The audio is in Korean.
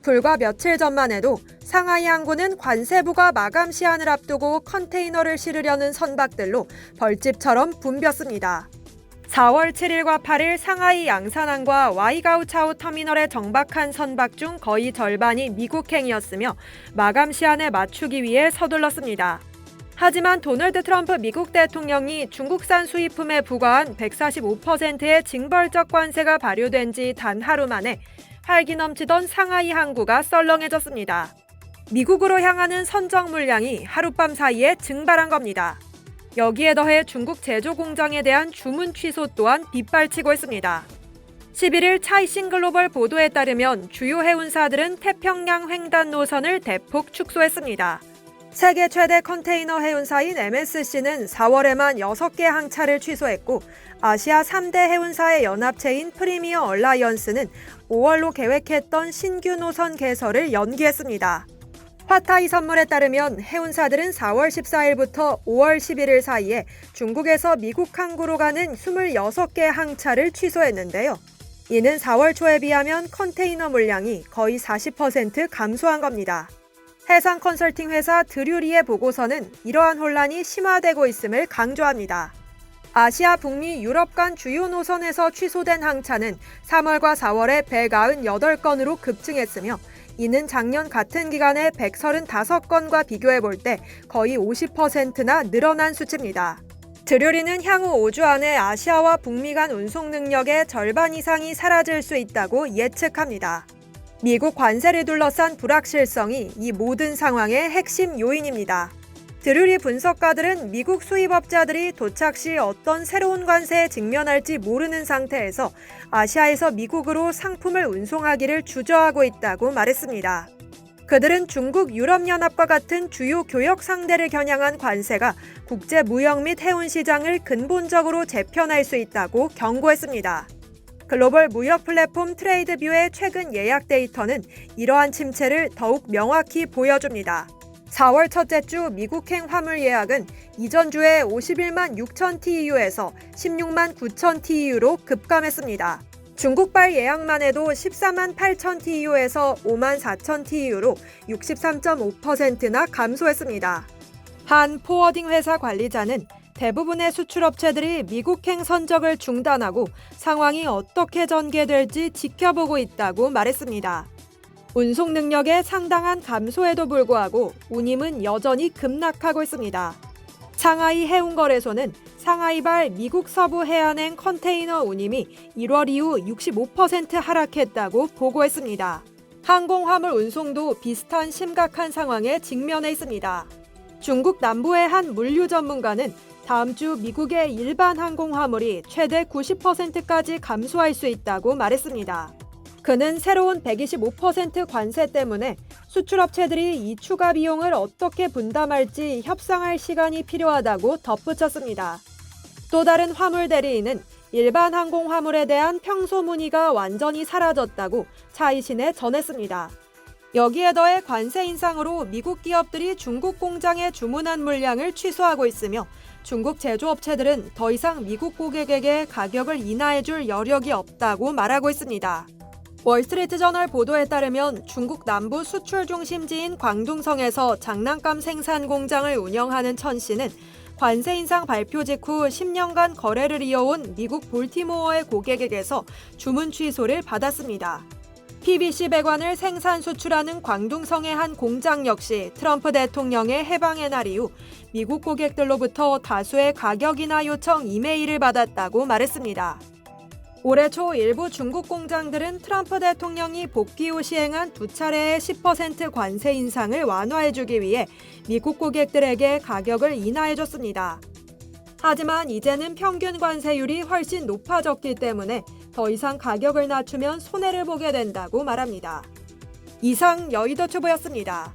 불과 며칠 전만 해도 상하이 항구는 관세부가 마감 시한을 앞두고 컨테이너를 실으려는 선박들로 벌집처럼 붐볐습니다. 4월 7일과 8일 상하이 양산항과 와이가우차오 터미널에 정박한 선박 중 거의 절반이 미국행이었으며 마감 시한에 맞추기 위해 서둘렀습니다. 하지만 도널드 트럼프 미국 대통령이 중국산 수입품에 부과한 145%의 징벌적 관세가 발효된 지 단 하루 만에 활기 넘치던 상하이 항구가 썰렁해졌습니다. 미국으로 향하는 선적 물량이 하룻밤 사이에 증발한 겁니다. 여기에 더해 중국 제조 공장에 대한 주문 취소 또한 빗발치고 있습니다. 11일 차이싱 글로벌 보도에 따르면 주요 해운사들은 태평양 횡단 노선을 대폭 축소했습니다. 세계 최대 컨테이너 해운사인 MSC는 4월에만 6개 항차를 취소했고 아시아 3대 해운사의 연합체인 프리미어 얼라이언스는 5월로 계획했던 신규 노선 개설을 연기했습니다. 화타이 선물에 따르면 해운사들은 4월 14일부터 5월 11일 사이에 중국에서 미국 항구로 가는 26개 항차를 취소했는데요. 이는 4월 초에 비하면 컨테이너 물량이 거의 40% 감소한 겁니다. 해상 컨설팅 회사 드류리의 보고서는 이러한 혼란이 심화되고 있음을 강조합니다. 아시아, 북미, 유럽 간 주요 노선에서 취소된 항차는 3월과 4월에 198건으로 급증했으며 이는 작년 같은 기간의 135건과 비교해 볼 때 거의 50%나 늘어난 수치입니다. 드류리는 향후 5주 안에 아시아와 북미 간 운송 능력의 절반 이상이 사라질 수 있다고 예측합니다. 미국 관세를 둘러싼 불확실성이 이 모든 상황의 핵심 요인입니다. 드류리 분석가들은 미국 수입업자들이 도착 시 어떤 새로운 관세에 직면할지 모르는 상태에서 아시아에서 미국으로 상품을 운송하기를 주저하고 있다고 말했습니다. 그들은 중국, 유럽연합과 같은 주요 교역 상대를 겨냥한 관세가 국제 무역 및 해운 시장을 근본적으로 재편할 수 있다고 경고했습니다. 글로벌 무역 플랫폼 트레이드뷰의 최근 예약 데이터는 이러한 침체를 더욱 명확히 보여줍니다. 4월 첫째 주 미국행 화물 예약은 이전 주에 51만 6천 TEU에서 16만 9천 TEU로 급감했습니다. 중국발 예약만 해도 14만 8천 TEU에서 5만 4천 TEU로 63.5%나 감소했습니다. 한 포워딩 회사 관리자는 대부분의 수출업체들이 미국행 선적을 중단하고 상황이 어떻게 전개될지 지켜보고 있다고 말했습니다. 운송 능력의 상당한 감소에도 불구하고 운임은 여전히 급락하고 있습니다. 상하이 해운거래소는 상하이발 미국 서부 해안행 컨테이너 운임이 1월 이후 65% 하락했다고 보고했습니다. 항공화물 운송도 비슷한 심각한 상황에 직면해 있습니다. 중국 남부의 한 물류 전문가는 다음 주 미국의 일반 항공화물이 최대 90%까지 감소할 수 있다고 말했습니다. 그는 새로운 125% 관세 때문에 수출업체들이 이 추가 비용을 어떻게 분담할지 협상할 시간이 필요하다고 덧붙였습니다. 또 다른 화물 대리인은 일반 항공화물에 대한 평소 문의가 완전히 사라졌다고 차이신에 전했습니다. 여기에 더해 관세 인상으로 미국 기업들이 중국 공장에 주문한 물량을 취소하고 있으며 중국 제조업체들은 더 이상 미국 고객에게 가격을 인하해줄 여력이 없다고 말하고 있습니다. 월스트리트저널 보도에 따르면 중국 남부 수출 중심지인 광둥성에서 장난감 생산 공장을 운영하는 천 씨는 관세 인상 발표 직후 10년간 거래를 이어온 미국 볼티모어의 고객에게서 주문 취소를 받았습니다. PVC 배관을 생산 수출하는 광둥성의 한 공장 역시 트럼프 대통령의 해방의 날 이후 미국 고객들로부터 다수의 가격 인하 요청 이메일을 받았다고 말했습니다. 올해 초 일부 중국 공장들은 트럼프 대통령이 복귀 후 시행한 두 차례의 10% 관세 인상을 완화해주기 위해 미국 고객들에게 가격을 인하해줬습니다. 하지만 이제는 평균 관세율이 훨씬 높아졌기 때문에 더 이상 가격을 낮추면 손해를 보게 된다고 말합니다. 이상 여의도튜브였습니다.